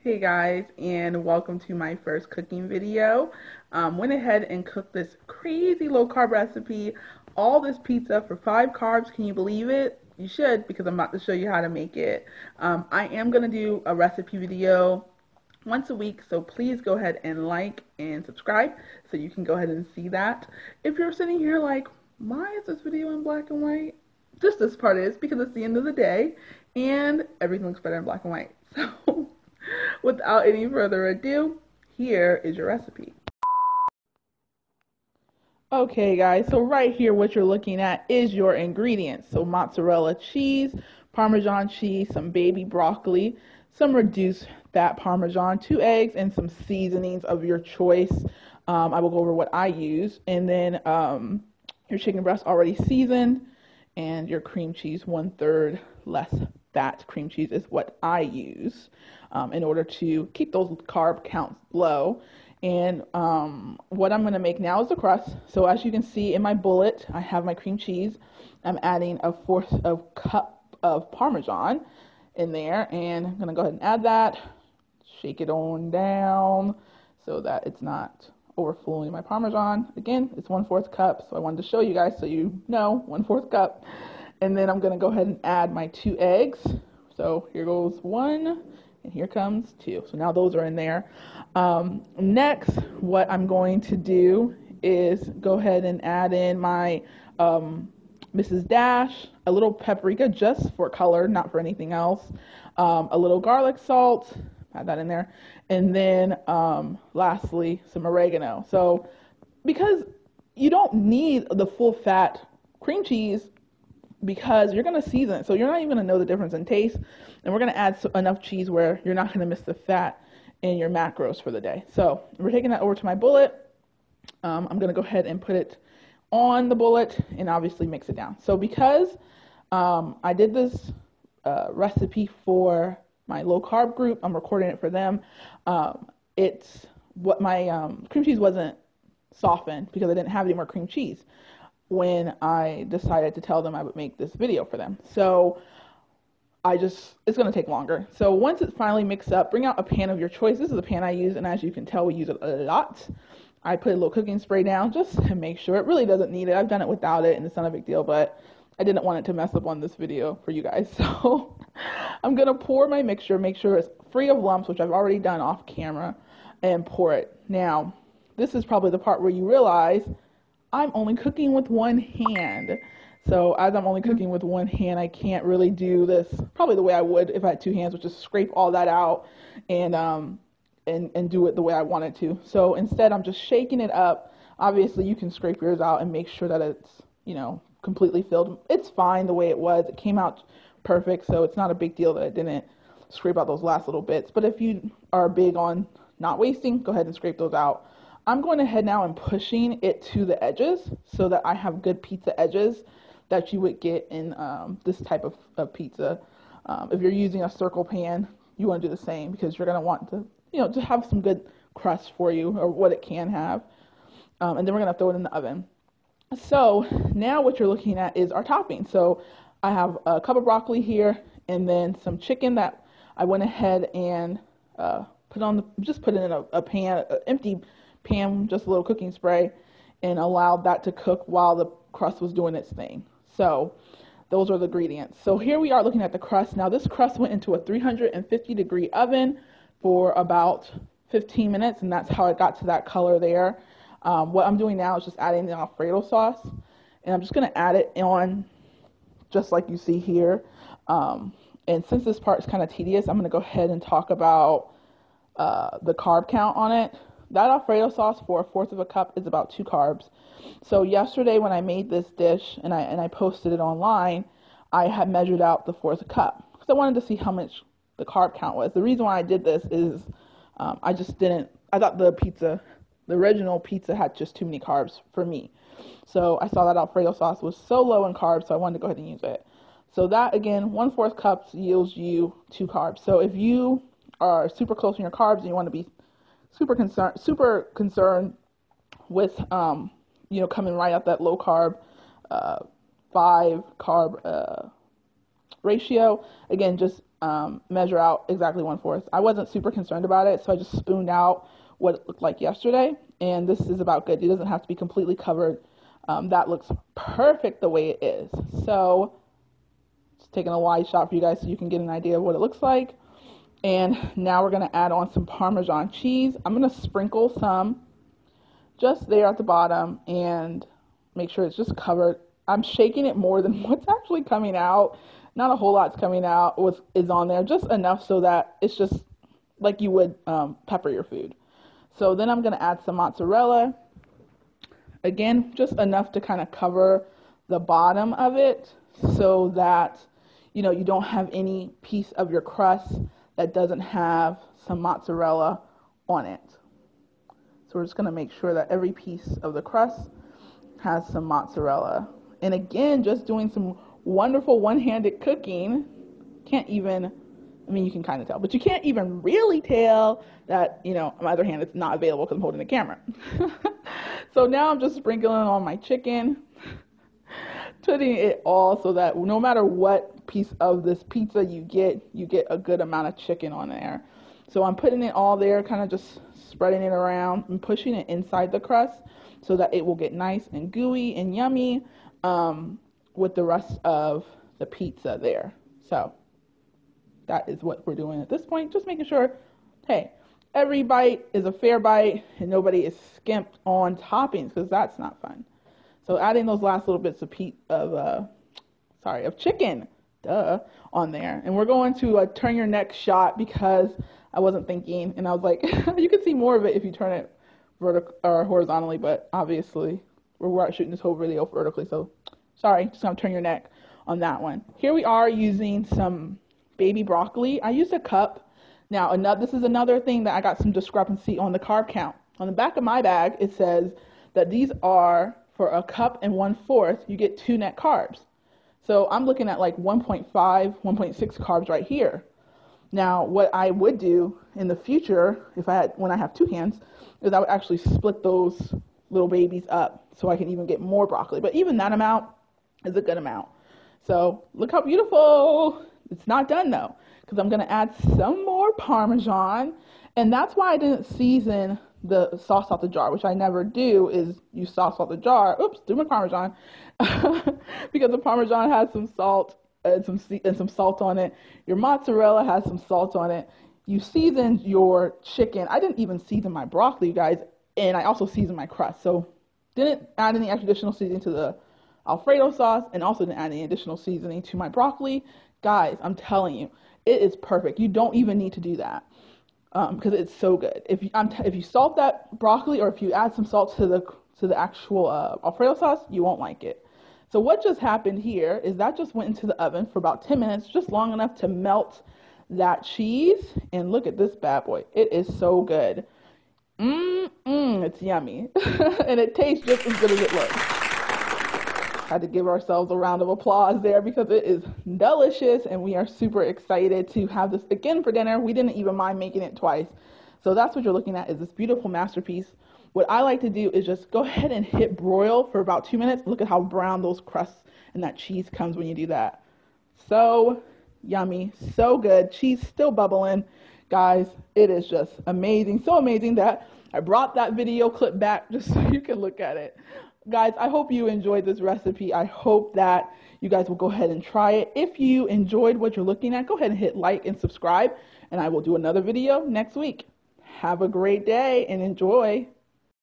Hey guys, and welcome to my first cooking video. Went ahead and cooked this crazy low carb recipe, all this pizza for 5 carbs. Can you believe it? You should, because I'm about to show you how to make it. I am going to do a recipe video once a week, so please go ahead and like and subscribe so you can go ahead and see that. If you're sitting here like, why is this video in black and white? Just this part is because it's the end of the day and everything looks better in black and white. So without any further ado, here is your recipe. Okay guys, so right here what you're looking at is your ingredients. So mozzarella cheese, Parmesan cheese, some baby broccoli, some reduced fat Parmesan, 2 eggs, and some seasonings of your choice. I will go over what I use, and then your chicken breast already seasoned, and your cream cheese, 1/3 less fat cream cheese is what I use in order to keep those carb counts low. And what I'm going to make now is the crust. So as you can see in my bullet, I have my cream cheese. I'm adding 1/4 cup of Parmesan in there, and I'm going to go ahead and add that, shake it on down so that it's not overflowing my Parmesan. Again, it's 1/4 cup, so I wanted to show you guys so you know, 1/4 cup. And then I'm going to go ahead and add my 2 eggs. So here goes 1, and here comes 2. So now those are in there. Next, what I'm going to do is go ahead and add in my Mrs. Dash, a little paprika just for color, not for anything else, a little garlic salt, add that in there, and then lastly, some oregano. So because you don't need the full fat cream cheese, because you're going to season it, so you're not even going to know the difference in taste, and we're going to add enough cheese where you're not going to miss the fat in your macros for the day. So we're taking that over to my bullet. I'm going to go ahead and put it on the bullet and obviously mix it down. So because I did this recipe for my low carb group, I'm recording it for them. It's what my cream cheese wasn't softened because I didn't have any more cream cheese when I decided to tell them I would make this video for them. So it's going to take longer. So once it's finally mixed up, bring out a pan of your choice. This is the pan I use, and as you can tell, we use it a lot. I put a little cooking spray down just to make sure. It really doesn't need it. I've done it without it, and it's not a big deal, but I didn't want it to mess up on this video for you guys. So I'm going to pour my mixture, make sure it's free of lumps, which I've already done off camera, and pour it. Now, this is probably the part where you realize I'm only cooking with one hand. So as I'm only cooking with one hand, I can't really do this probably the way I would if I had 2 hands, which is scrape all that out and do it the way I wanted to. So instead, I'm just shaking it up. Obviously, you can scrape yours out and make sure that it's, completely filled. It's fine the way it was. It came out perfect, so it's not a big deal that I didn't scrape out those last little bits. But if you are big on not wasting, go ahead and scrape those out. I'm going ahead now and pushing it to the edges so that I have good pizza edges that you would get in this type of pizza. If you're using a circle pan, you want to do the same because you're going to want to, to have some good crust for you, or what it can have. And then we're going to throw it in the oven. So now what you're looking at is our topping. So I have a cup of broccoli here, and then some chicken that I went ahead and put it in a pan, an empty pan, just a little cooking spray, and allowed that to cook while the crust was doing its thing. So those are the ingredients. So here we are looking at the crust. Now this crust went into a 350-degree oven for about 15 minutes, and that's how it got to that color there. What I'm doing now is just adding the Alfredo sauce, and I'm just going to add it on just like you see here. And since this part is kind of tedious, I'm going to go ahead and talk about the carb count on it. That Alfredo sauce for 1/4 cup is about 2 carbs. So yesterday when I made this dish and I posted it online, I had measured out the 1/4 cup because I wanted to see how much the carb count was. The reason why I did this is I thought the original pizza had just too many carbs for me. So I saw that Alfredo sauce was so low in carbs, so I wanted to go ahead and use it. So that, again, 1/4 cup yields you 2 carbs. So if you are super close on your carbs and you want to be super concerned with, coming right out that low carb, 5 carb ratio. Again, just measure out exactly 1/4. I wasn't super concerned about it, so I just spooned out what it looked like yesterday, and this is about good. It doesn't have to be completely covered. That looks perfect the way it is. So just taking a wide shot for you guys so you can get an idea of what it looks like. And now we're going to add on some Parmesan cheese. I'm going to sprinkle some just there at the bottom and make sure it's just covered. I'm shaking it more than what's actually coming out. Not a whole lot's coming out, what is on there, just enough so that it's just like you would pepper your food. So then I'm going to add some mozzarella. Again, just enough to kind of cover the bottom of it so that, you know, you don't have any piece of your crust that doesn't have some mozzarella on it. So we're just going to make sure that every piece of the crust has some mozzarella. And again, just doing some wonderful one-handed cooking. Can't even, I mean, you can kind of tell, but you can't even really tell that, you know, my other hand is not available because I'm holding the camera. So now I'm just sprinkling on my chicken, putting it all so that no matter what piece of this pizza you get a good amount of chicken on there. So I'm putting it all there, kind of just spreading it around and pushing it inside the crust so that it will get nice and gooey and yummy with the rest of the pizza there. So that is what we're doing at this point, just making sure, hey, every bite is a fair bite and nobody is skimped on toppings, because that's not fun. So adding those last little bits of chicken, on there. And we're going to a turn your neck shot because I wasn't thinking, and I was like, you can see more of it if you turn it vertical or horizontally, but obviously we're shooting this whole video vertically, so sorry, just gonna turn your neck on that one. Here we are using some baby broccoli. I used a cup. Now, this is another thing that I got some discrepancy on the carb count. On the back of my bag, it says that these are for a cup and 1/4, you get 2 net carbs. So I'm looking at like 1.5, 1.6 carbs right here. Now, what I would do in the future, when I have 2 hands, is I would actually split those little babies up so I can even get more broccoli. But even that amount is a good amount. So look how beautiful. It's not done though, because I'm going to add some more Parmesan. And that's why I didn't season the sauce out the jar, which I never do, is use sauce out the jar. Oops, do my Parmesan. Because the Parmesan has some salt and some salt on it. Your mozzarella has some salt on it. You seasoned your chicken. I didn't even season my broccoli, you guys, and I also seasoned my crust. So didn't add any additional seasoning to the Alfredo sauce, and also didn't add any additional seasoning to my broccoli. Guys, I'm telling you, it is perfect. You don't even need to do that because it's so good. If you salt that broccoli, or if you add some salt to the actual Alfredo sauce, you won't like it. So what just happened here is that just went into the oven for about 10 minutes, just long enough to melt that cheese. And look at this bad boy. It is so good. It's yummy. And it tastes just as good as it looks. Had to give ourselves a round of applause there because it is delicious, and we are super excited to have this again for dinner. We didn't even mind making it twice. So that's what you're looking at, is this beautiful masterpiece. What I like to do is just go ahead and hit broil for about 2 minutes. Look at how brown those crusts and that cheese comes when you do that. So yummy, so good. Cheese still bubbling. Guys, it is just amazing. So amazing that I brought that video clip back just so you can look at it. Guys, I hope you enjoyed this recipe. I hope that you guys will go ahead and try it. If you enjoyed what you're looking at, go ahead and hit like and subscribe, and I will do another video next week. Have a great day and enjoy.